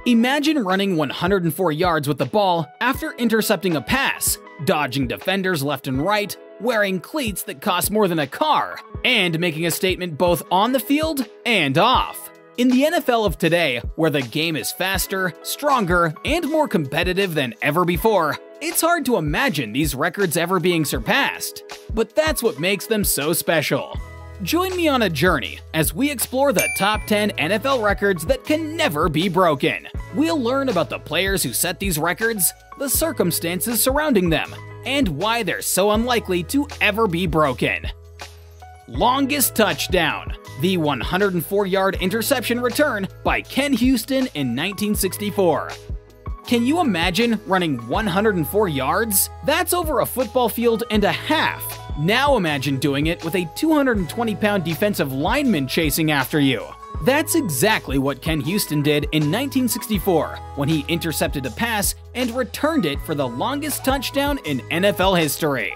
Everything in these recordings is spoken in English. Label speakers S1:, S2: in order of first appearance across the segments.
S1: Imagine running 104 yards with the ball after intercepting a pass, dodging defenders left and right, wearing cleats that cost more than a car, and making a statement both on the field and off. In the NFL of today, where the game is faster, stronger, and more competitive than ever before, it's hard to imagine these records ever being surpassed. But that's what makes them so special. Join me on a journey as we explore the top 10 NFL records that can never be broken. We'll learn about the players who set these records, the circumstances surrounding them, and why they're so unlikely to ever be broken. Longest touchdown: the 104-yard interception return by Ken Houston in 1964. Can you imagine running 104 yards? That's over a football field and a half. Now imagine doing it with a 220-pound defensive lineman chasing after you. That's exactly what Ken Houston did in 1964 when he intercepted a pass and returned it for the longest touchdown in NFL history.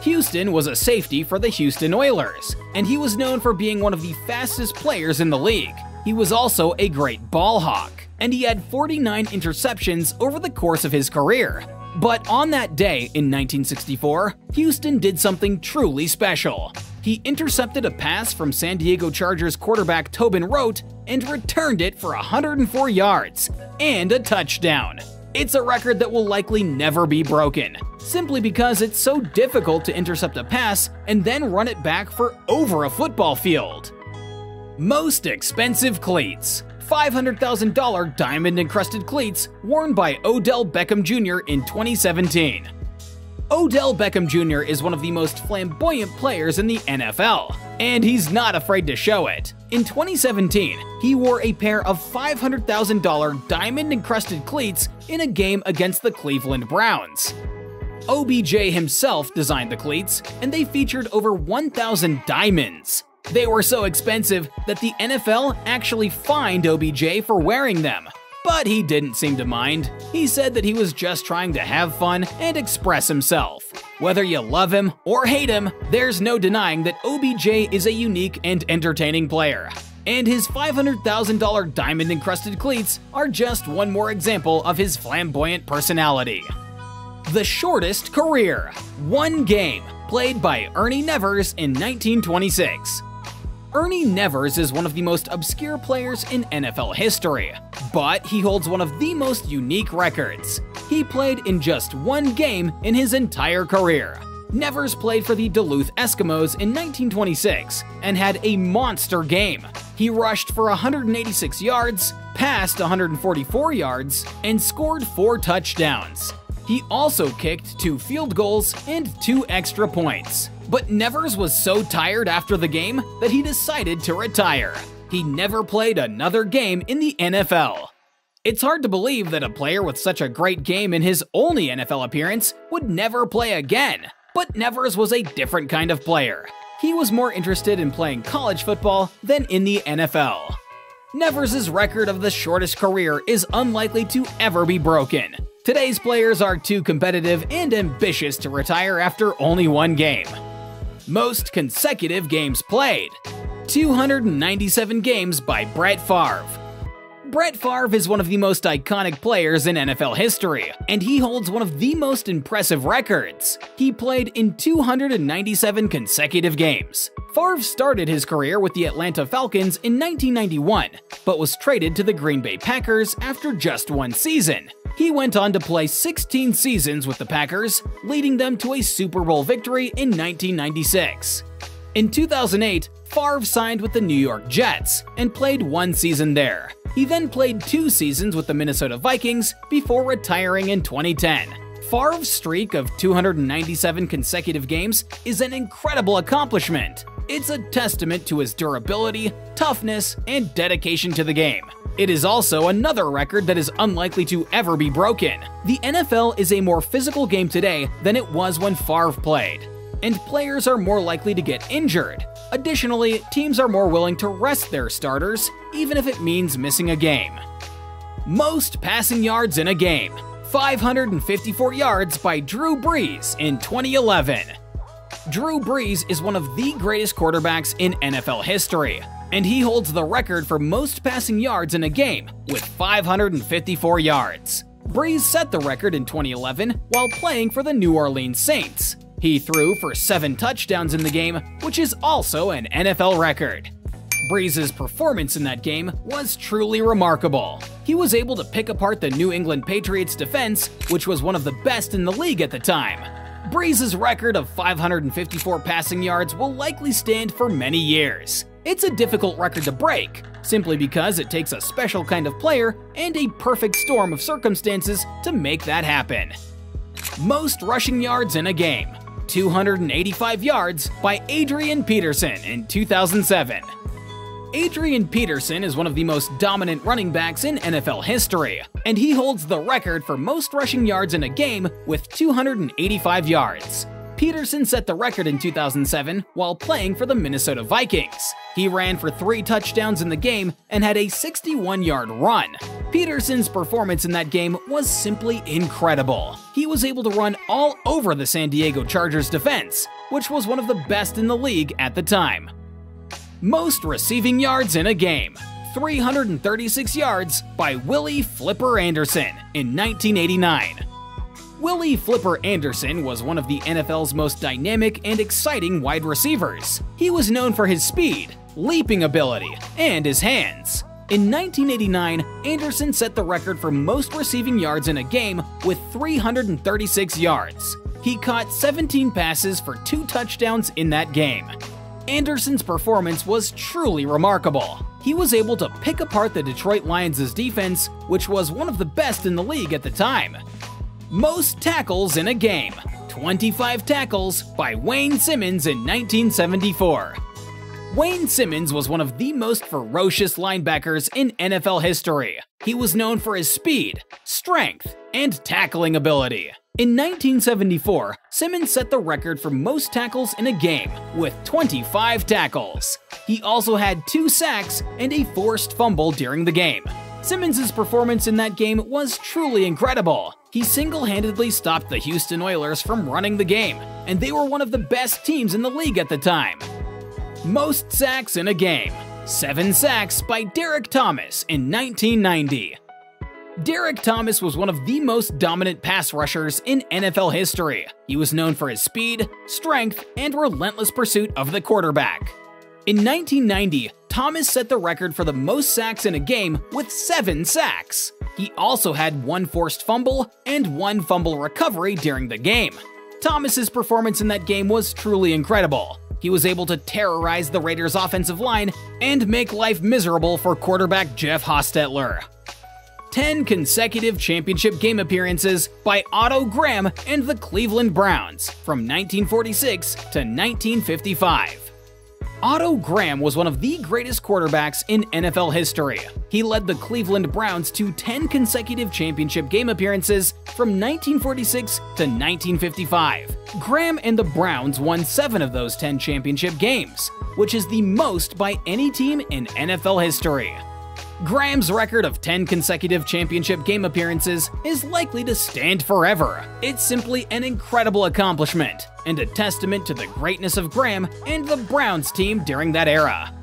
S1: Houston was a safety for the Houston Oilers, and he was known for being one of the fastest players in the league. He was also a great ball hawk, and he had 49 interceptions over the course of his career. But on that day in 1964, Houston did something truly special. He intercepted a pass from San Diego Chargers quarterback Tobin Rote and returned it for 104 yards and a touchdown. It's a record that will likely never be broken, simply because it's so difficult to intercept a pass and then run it back for over a football field. Most expensive cleats: $500,000 diamond-encrusted cleats worn by Odell Beckham Jr. in 2017. Odell Beckham Jr. is one of the most flamboyant players in the NFL, and he's not afraid to show it. In 2017, he wore a pair of $500,000 diamond-encrusted cleats in a game against the Cleveland Browns. OBJ himself designed the cleats, and they featured over 1,000 diamonds. They were so expensive that the NFL actually fined OBJ for wearing them, but he didn't seem to mind. He said that he was just trying to have fun and express himself. Whether you love him or hate him, there's no denying that OBJ is a unique and entertaining player. And his $500,000 diamond-encrusted cleats are just one more example of his flamboyant personality. The shortest career: 1 game, played by Ernie Nevers in 1926. Ernie Nevers is one of the most obscure players in NFL history, but he holds one of the most unique records. He played in just 1 game in his entire career. Nevers played for the Duluth Eskimos in 1926 and had a monster game. He rushed for 186 yards, passed 144 yards, and scored 4 touchdowns. He also kicked 2 field goals and 2 extra points. But Nevers was so tired after the game that he decided to retire. He never played another game in the NFL. It's hard to believe that a player with such a great game in his only NFL appearance would never play again. But Nevers was a different kind of player. He was more interested in playing college football than in the NFL. Nevers' record of the shortest career is unlikely to ever be broken. Today's players are too competitive and ambitious to retire after only 1 game. Most consecutive games played: 297 games by Brett Favre. Brett Favre is one of the most iconic players in NFL history, and he holds one of the most impressive records. He played in 297 consecutive games. Favre started his career with the Atlanta Falcons in 1991, but was traded to the Green Bay Packers after just 1 season. He went on to play 16 seasons with the Packers, leading them to a Super Bowl victory in 1996. In 2008, Favre signed with the New York Jets and played 1 season there. He then played 2 seasons with the Minnesota Vikings before retiring in 2010. Favre's streak of 297 consecutive games is an incredible accomplishment. It's a testament to his durability, toughness, and dedication to the game. It is also another record that is unlikely to ever be broken. The NFL is a more physical game today than it was when Favre played, and players are more likely to get injured. Additionally, teams are more willing to rest their starters, even if it means missing a game. Most passing yards in a game: 554 yards by Drew Brees in 2011. Drew Brees is one of the greatest quarterbacks in NFL history. and he holds the record for most passing yards in a game with 554 yards. Brees set the record in 2011 while playing for the New Orleans Saints. He threw for 7 touchdowns in the game, which is also an NFL record. Brees' performance in that game was truly remarkable. He was able to pick apart the New England Patriots defense, which was one of the best in the league at the time. Brees' record of 554 passing yards will likely stand for many years. It's a difficult record to break, simply because it takes a special kind of player and a perfect storm of circumstances to make that happen. Most rushing yards in a game: 285 yards by Adrian Peterson in 2007. Adrian Peterson is one of the most dominant running backs in NFL history, and he holds the record for most rushing yards in a game with 285 yards. Peterson set the record in 2007 while playing for the Minnesota Vikings. He ran for 3 touchdowns in the game and had a 61-yard run. Peterson's performance in that game was simply incredible. He was able to run all over the San Diego Chargers defense, which was one of the best in the league at the time. Most receiving yards in a game: 336 yards by Willie Flipper Anderson in 1989. Willie Flipper Anderson was one of the NFL's most dynamic and exciting wide receivers. He was known for his speed, leaping ability, and his hands. In 1989, Anderson set the record for most receiving yards in a game with 336 yards. He caught 17 passes for 2 touchdowns in that game. Anderson's performance was truly remarkable. He was able to pick apart the Detroit Lions' defense, which was one of the best in the league at the time. Most tackles in a game: 25 tackles by Wayne Simmons in 1974. Wayne Simmons was one of the most ferocious linebackers in NFL history. He was known for his speed, strength, and tackling ability. In 1974, Simmons set the record for most tackles in a game with 25 tackles. He also had 2 sacks and a forced fumble during the game. Simmons' performance in that game was truly incredible. He single-handedly stopped the Houston Oilers from running the game, and they were one of the best teams in the league at the time. Most sacks in a game: 7 sacks by Derrick Thomas in 1990. Derrick Thomas was one of the most dominant pass rushers in NFL history. He was known for his speed, strength, and relentless pursuit of the quarterback. In 1990, Thomas set the record for the most sacks in a game with 7 sacks. He also had 1 forced fumble and 1 fumble recovery during the game. Thomas's performance in that game was truly incredible. He was able to terrorize the Raiders' offensive line and make life miserable for quarterback Jeff Hostetler. 10 consecutive championship game appearances by Otto Graham and the Cleveland Browns from 1946 to 1955. Otto Graham was one of the greatest quarterbacks in NFL history. He led the Cleveland Browns to 10 consecutive championship game appearances from 1946 to 1955. Graham and the Browns won 7 of those 10 championship games, which is the most by any team in NFL history. Graham's record of 10 consecutive championship game appearances is likely to stand forever. It's simply an incredible accomplishment, and a testament to the greatness of Graham and the Browns team during that era.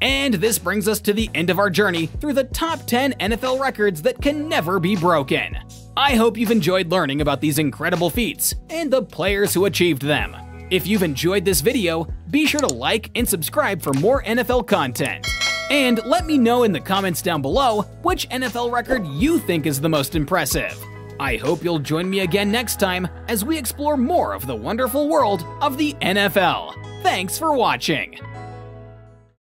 S1: And this brings us to the end of our journey through the top 10 NFL records that can never be broken. I hope you've enjoyed learning about these incredible feats and the players who achieved them. If you've enjoyed this video, be sure to like and subscribe for more NFL content. And let me know in the comments down below which NFL record you think is the most impressive. I hope you'll join me again next time as we explore more of the wonderful world of the NFL. Thanks for watching!